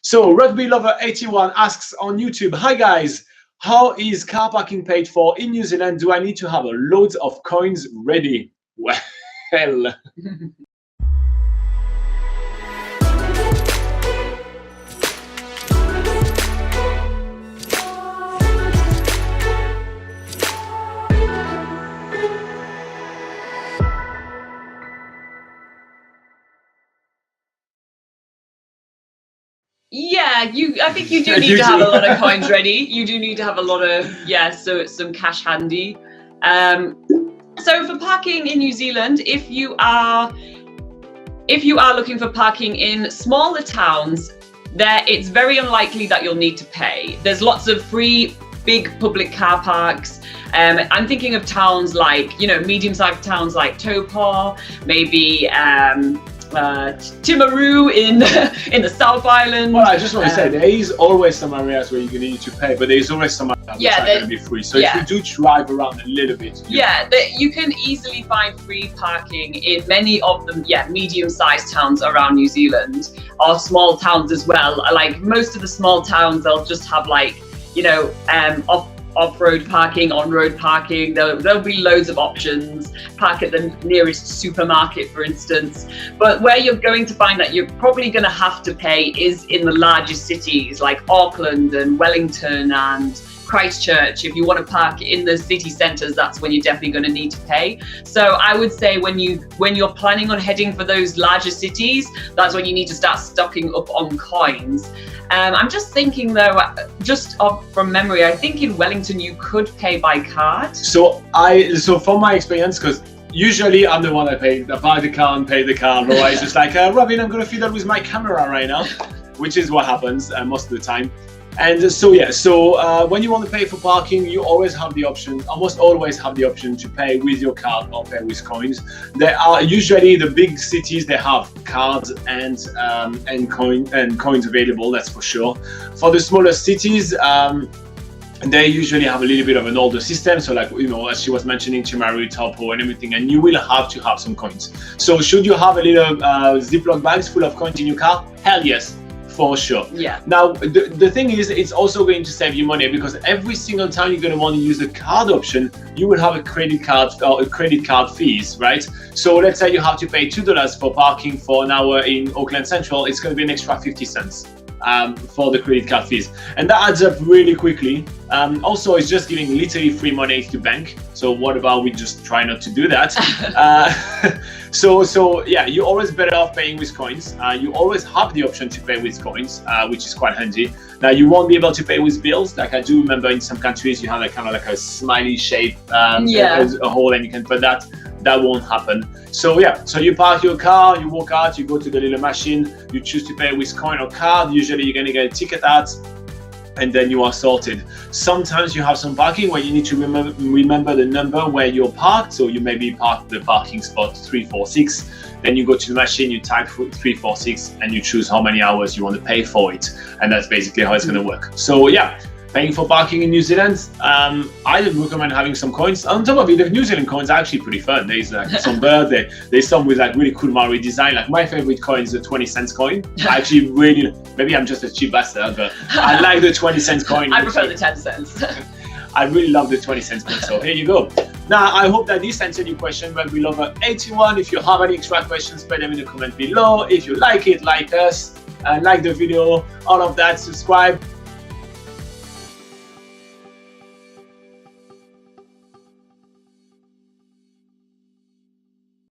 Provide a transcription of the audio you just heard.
So Rugby Lover 81 asks on YouTube, hi guys, how is car parking paid for in New Zealand? Do I need to have a load of coins ready? Well, yeah, I think you do need to have a lot of coins ready. You do need to have a lot of, so some cash handy. So for parking in New Zealand, if you are looking for parking in smaller towns, it's very unlikely that you'll need to pay. There's lots of free big public car parks. I'm thinking of towns like, medium-sized towns like Taupo, maybe Timaru in the South Island. Well, I just want to say there is always some areas where you're going to need to pay, but there is always some areas which are going to be free. So if you do drive around a little bit, you can easily find free parking in many of them. Medium-sized towns around New Zealand, or small towns as well. Like most of the small towns, they'll just have off-road parking, on-road parking. There'll be loads of options. Park at the nearest supermarket, for instance. But where you're going to find that you're probably going to have to pay is in the largest cities like Auckland and Wellington and Christchurch. If you want to park in the city centres, that's when you're definitely going to need to pay. So I would say when you're planning on heading for those larger cities, that's when you need to start stocking up on coins. I'm just thinking though, from memory, I think in Wellington you could pay by card. So from my experience, because usually I'm the one that buy the car and pay the car. Otherwise, just like, Robin, I'm going to fiddle with my camera right now, which is what happens most of the time. And so when you want to pay for parking, you almost always have the option to pay with your card or pay with coins. There are usually the big cities, they have cards and coins available, that's for sure. For the smaller cities, they usually have a little bit of an older system. So like, as she was mentioning, Timaru, Taupo and everything, and you will have to have some coins. So should you have a little Ziploc bags full of coins in your car? Hell yes. For sure. Yeah. Now, the thing is, it's also going to save you money, because every single time you're going to want to use the card option, you will have a credit card or a credit card fees, right? So let's say you have to pay $2 for parking for an hour in Auckland Central, it's going to be an extra 50 cents for the credit card fees, and that adds up really quickly. Also, it's just giving literally free money to bank. So what about we just try not to do that? So yeah, you're always better off paying with coins. You always have the option to pay with coins, which is quite handy. Now, you won't be able to pay with bills. Like I do remember in some countries, you have like kind of like a smiley shape, a hole, and you can put that. That won't happen. So yeah, so you park your car, you walk out, you go to the little machine, you choose to pay with coin or card. Usually you're gonna get a ticket out, and then you are sorted. Sometimes you have some parking where you need to remember the number where you're parked. So you maybe park the parking spot 346, then you go to the machine, you type 346, and you choose how many hours you want to pay for it. And that's basically how it's gonna work. So yeah, paying for parking in New Zealand, I would recommend having some coins. On top of it, the New Zealand coins are actually pretty fun. There's like some bird, there's some with like really cool Maori design. Like my favorite coin is the 20-cent coin. I actually really, maybe I'm just a cheap bastard, but I like the 20-cent coin. I prefer the 10 cents. I really love the 20-cent coin, so here you go. Now, I hope that this answered your question, Rugby Lover 81. If you have any extra questions, put them in the comment below. If you like it, like us, like the video, all of that, subscribe.